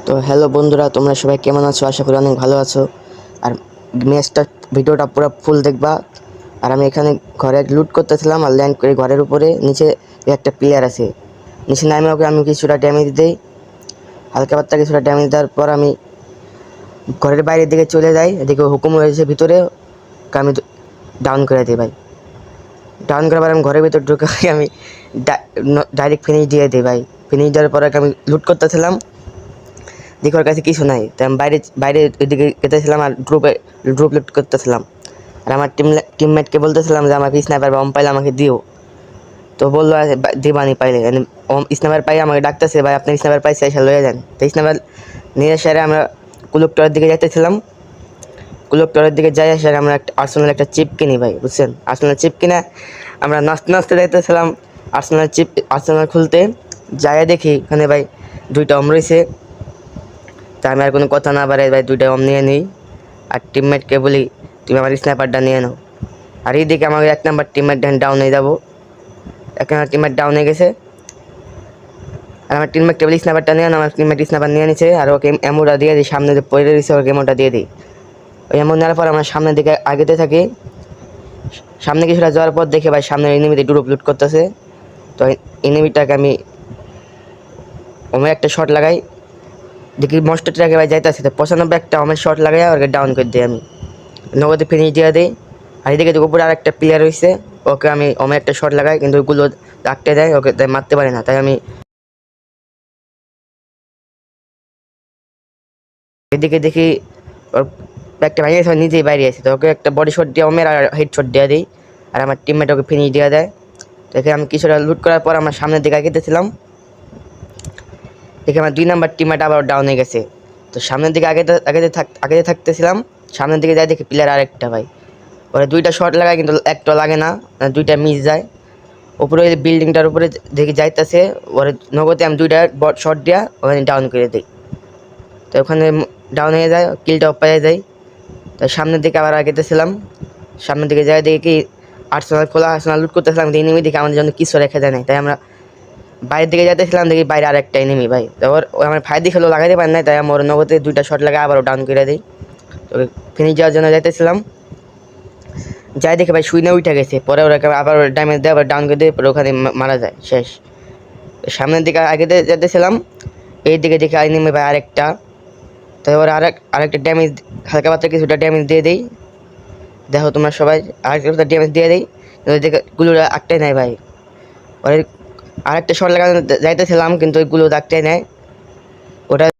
তো হ্যালো বন্ধুরা, তোমরা সবাই কেমন আছো? আশা করি অনেক ভালো আছো। আর ম্যাচটা ভিডিওটা পুরো ফুল দেখবা। আর আমি এখানে ঘরে লুট করতেছিলাম আর ল্যান্ড করে ঘরের উপরে নিচে একটা প্লেয়ার আছে। নিচে নামে ওকে আমি কিছুটা ড্যামেজ দিই, হালকা পাতলা কিছুটা ড্যামেজ দেওয়ার পর আমি ঘরের বাইরের দিকে চলে যাই। এদিকে হুকুম হয়েছে ভিতরে, আমি ডাউন করে দিই ভাই। ডাউন করার পর আমি ঘরের ভিতর ঢুকে আমি ডাইরেক্ট ফিনিশ দিয়ে দিই ভাই। ফিনিশ দেওয়ার পরে আমি লুট করতেছিলাম, দেখি ওর কাছে কিছু নাই, তাই আমি বাইরে বাইরে এদিকে যেতেছিলাম আর ড্রপ লুট করতেছিলাম। আর আমার টিমমেটকে বলতেছিলাম যে আমাকে স্নাইপার বম পাইলে আমাকে দিও। তো বললো দিবানি পাইলে, স্নাইপার পাই আমাকে ডাকতেছে, ভাই আপনি স্নাইপার পাইছে এসে লয়ে যান। তো স্নাইপার নিয়ে এসে আমরা কুলুকটরের দিকে যাইতেছিলাম। কুলুকটরের দিকে যাই এসে আমরা আর্সেনাল একটা চিপ কিনি ভাই, বুঝছেন? আর্সেনাল চিপ কিনা আমরা নাচতে নাচতে যাইতেছিলাম আর্সেনাল খুলতে। যাই দেখি ওখানে ভাই দুইটা রয়েছে। তা আমি আর কোনো কথা না বাড়াই ভাই দুইটা নিয়ে নিই আর টিমমেটকে বলি তুমি আমার স্নাইপারটা নিয়ে নাও। আর এইদিকে আমাকে এক নাম্বার টিমমেট ডাউন হয়ে যাবো। এক নাম্বার টিমমেট ডাউন হয়ে গেছে আর আমার টিমমেটকে বলি স্নাইপারটা নিয়ে নাও। আমার টিমমেট স্নাইপার নিয়ে নিচ্ছে আর ওকে এমোটা দিয়ে দিই, সামনে যে পড়ে দিচ্ছে ওকে এমোটা দিয়ে দিই। ওই এমন নেওয়ার পর আমার সামনের দিকে আগেতে থাকি। সামনে কিছুটা যাওয়ার পর দেখে ভাই সামনের এনিমিতে ড্রপ লুট করতেছে। তো এনিমিটাকে আমি একটা শট লাগাই, দেখি মস্টারটাকে ভাই যাইতেছে, তো 95 একটা শট লাগাই ওকে ডাউন করে দিই। আমি নগদে ফিনিশ দিয়ে দিই। আর এদিকে উপরে আর একটা প্লেয়ার রয়েছে, ওকে আমি একটা শট লাগাই কিন্তু ওইগুলো রাখতে দেয়, ওকে তাই মারতে পারি না। তাই আমি এদিকে দেখি ওর একটা ভাই নিজেই বাইরে আছে, তো ওকে একটা বডি শট দিয়ে আর হেড শট দিয়ে দিই। আর আমার টিমমেট ওকে ফিনিশ দিয়ে দেয়। দেখে আমি কিছুটা লুট করার পর আমার সামনের দিকে আগেতেছিলাম, দেখে আমার 2 নাম্বার টিমমেট আবার ডাউন হয়ে গেছে। তো সামনের দিকে আগে থাকতেছিলাম, সামনের দিকে যাই দেখি প্লেয়ার আরেকটা ভাই, ওরা দুইটা শট লাগায় কিন্তু একটা লাগে না, দুইটা মিস যায়। উপরে বিল্ডিংটার উপরে দেখি যাইতেছে, ওরা নগদে আমি দুইটা শট দিয়া ওখানে ডাউন করে দিই। তো ওখানে ডাউন হয়ে যায়, কিলটাও পেয়ে যায়। তো সামনের দিকে আবার আগেতেছিলাম, সামনের দিকে যাই দেখি কি আর্সেনাল খোলা, আর্সেনাল লুট করতেছিলাম, এনিমি দিকে আমাদের জন্য কিছু রেখে দেয় নাই। তাই আমরা বাইরের দিকে যাইতেছিলাম, দেখি বাইরে আরেকটা এনিমি ভাই। তো ওর আমার ফায়ার দিকে লাগাইতে পারি নাই, তাই আমার নগদে দুইটা শট লাগাই আবারও ডাউন করে দিই। তো ফিনিশ যাওয়ার জন্য যাইতেছিলাম, যাই দেখে ভাই শুইনে উঠে গেছে। পরে ওরা আবার ড্যামেজ দেয়, আবার ডাউন করে দিয়ে পরে ওখানে মারা যায়, শেষ। সামনের দিকে আগে যেতেছিলাম, এই দিকে দেখে এনিমি ভাই আরেকটা। তাই ওরা আরেকটা ড্যামেজ, হালকা পাতলা কিছুটা ড্যামেজ দিয়ে দিই। দেখো তোমরা সবাই আরেকটা ড্যামেজ দিয়ে দিই, দেখে গুলো একটাই নেয় ভাই। ওরা আরেকটা শট লাগানো যাইতেছিলাম কিন্তু ওইগুলো একটাই নেয়। ওটা